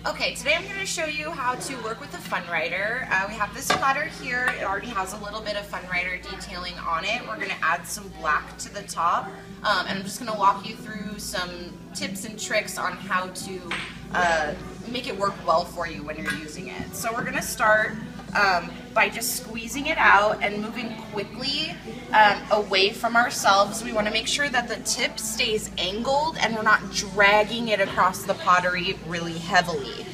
Okay, today I'm going to show you how to work with a Funwriter. We have this platter here. It already has a little bit of Funwriter detailing on it. We're going to add some black to the top, and I'm just going to walk you through some tips and tricks on how to make it work well for you when you're using it. So we're going to start by just squeezing it out and moving quickly away from ourselves. We want to make sure that the tip stays angled and we're not dragging it across the pottery really heavily.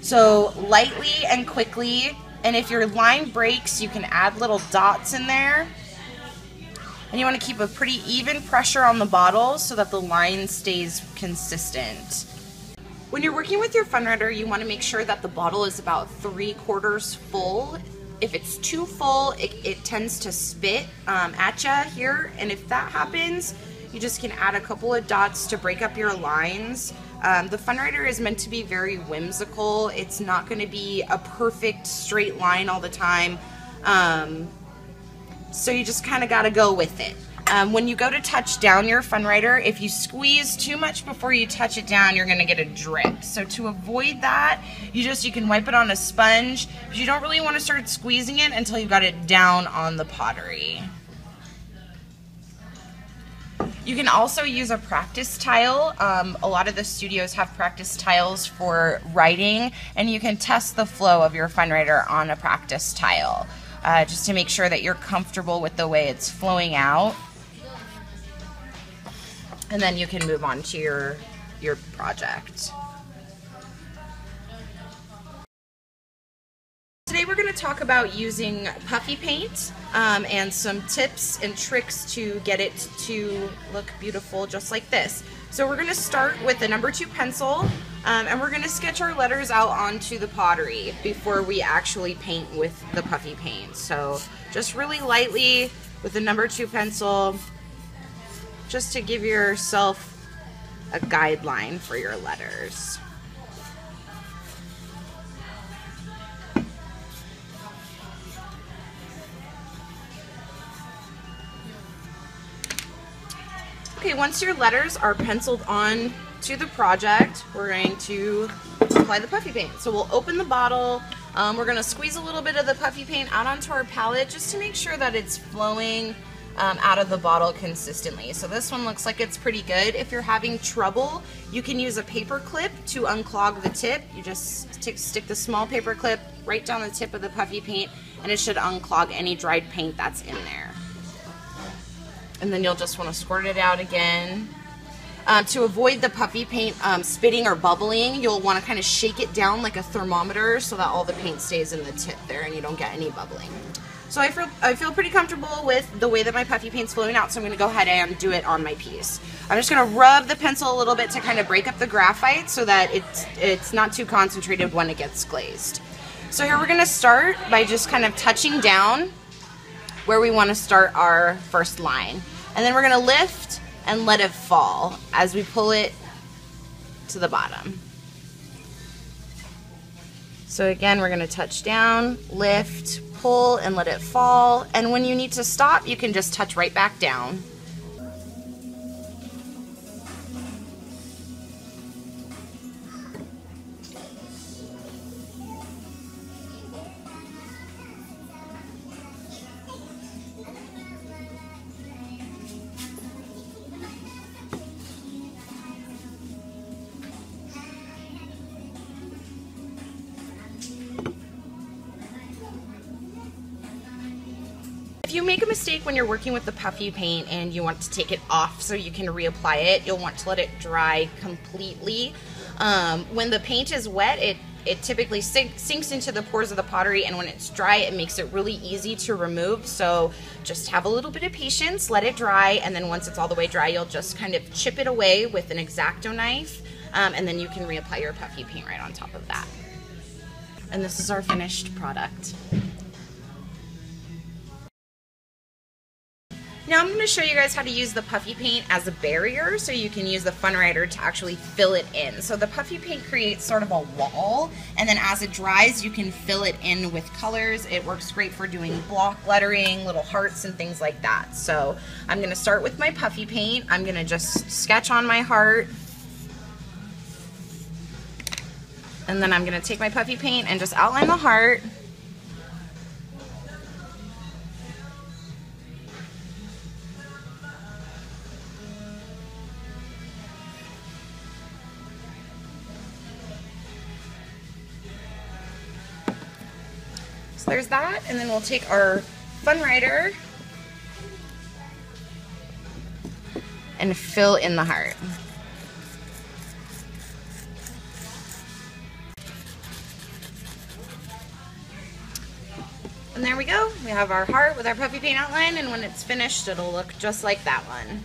So lightly and quickly, and if your line breaks, you can add little dots in there. And you want to keep a pretty even pressure on the bottle so that the line stays consistent. When you're working with your Funwriter, you want to make sure that the bottle is about 3/4 full. If it's too full, it tends to spit at you here, and if that happens, you just can add a couple of dots to break up your lines. The Funwriter is meant to be very whimsical. It's not going to be a perfect straight line all the time, so you just kind of got to go with it. When you go to touch down your Funwriter, if you squeeze too much before you touch it down, you're going to get a drip. So to avoid that, you can wipe it on a sponge, but you don't really want to start squeezing it until you've got it down on the pottery. You can also use a practice tile. A lot of the studios have practice tiles for writing, and you can test the flow of your Funwriter on a practice tile, just to make sure that you're comfortable with the way it's flowing out. And then you can move on to your project. Today we're going to talk about using Puffy paint and some tips and tricks to get it to look beautiful just like this. So we're going to start with the number 2 pencil, and we're going to sketch our letters out onto the pottery before we actually paint with the Puffy paint. So just really lightly with the number 2 pencil, just to give yourself a guideline for your letters. Okay, once your letters are penciled on to the project, we're going to apply the Puffy paint. So we'll open the bottle. We're going to squeeze a little bit of the Puffy paint out onto our palette just to make sure that it's flowing out of the bottle consistently. So this one looks like it's pretty good. If you're having trouble, you can use a paper clip to unclog the tip. You just stick the small paper clip right down the tip of the Puffy paint, and it should unclog any dried paint that's in there. And then you'll just want to squirt it out again. To avoid the Puffy paint spitting or bubbling, you'll want to kind of shake it down like a thermometer so that all the paint stays in the tip there and you don't get any bubbling. So I feel pretty comfortable with the way that my Puffy paint's flowing out, so I'm going to go ahead and do it on my piece. I'm just going to rub the pencil a little bit to kind of break up the graphite so that it's not too concentrated when it gets glazed. So here we're going to start by just kind of touching down where we want to start our first line. And then we're going to lift and let it fall as we pull it to the bottom. So again, we're going to touch down, lift, pull, and let it fall. And when you need to stop, you can just touch right back down. If you make a mistake when you're working with the Puffy paint and you want to take it off so you can reapply it, you'll want to let it dry completely. When the paint is wet, it typically sinks into the pores of the pottery, and when it's dry, it makes it really easy to remove. So just have a little bit of patience, let it dry, and then once it's all the way dry, you'll just kind of chip it away with an X-Acto knife, and then you can reapply your Puffy paint right on top of that. And this is our finished product. Now I'm going to show you guys how to use the Puffy paint as a barrier so you can use the Funwriter to actually fill it in. So the Puffy paint creates sort of a wall, and then as it dries you can fill it in with colors. It works great for doing block lettering, little hearts and things like that. So I'm going to start with my Puffy paint. I'm going to just sketch on my heart. And then I'm going to take my puffy paint and just outline the heart. So there's that, and then we'll take our Fun Writer and fill in the heart. And there we go. We have our heart with our puffy paint outline, and when it's finished, it'll look just like that one.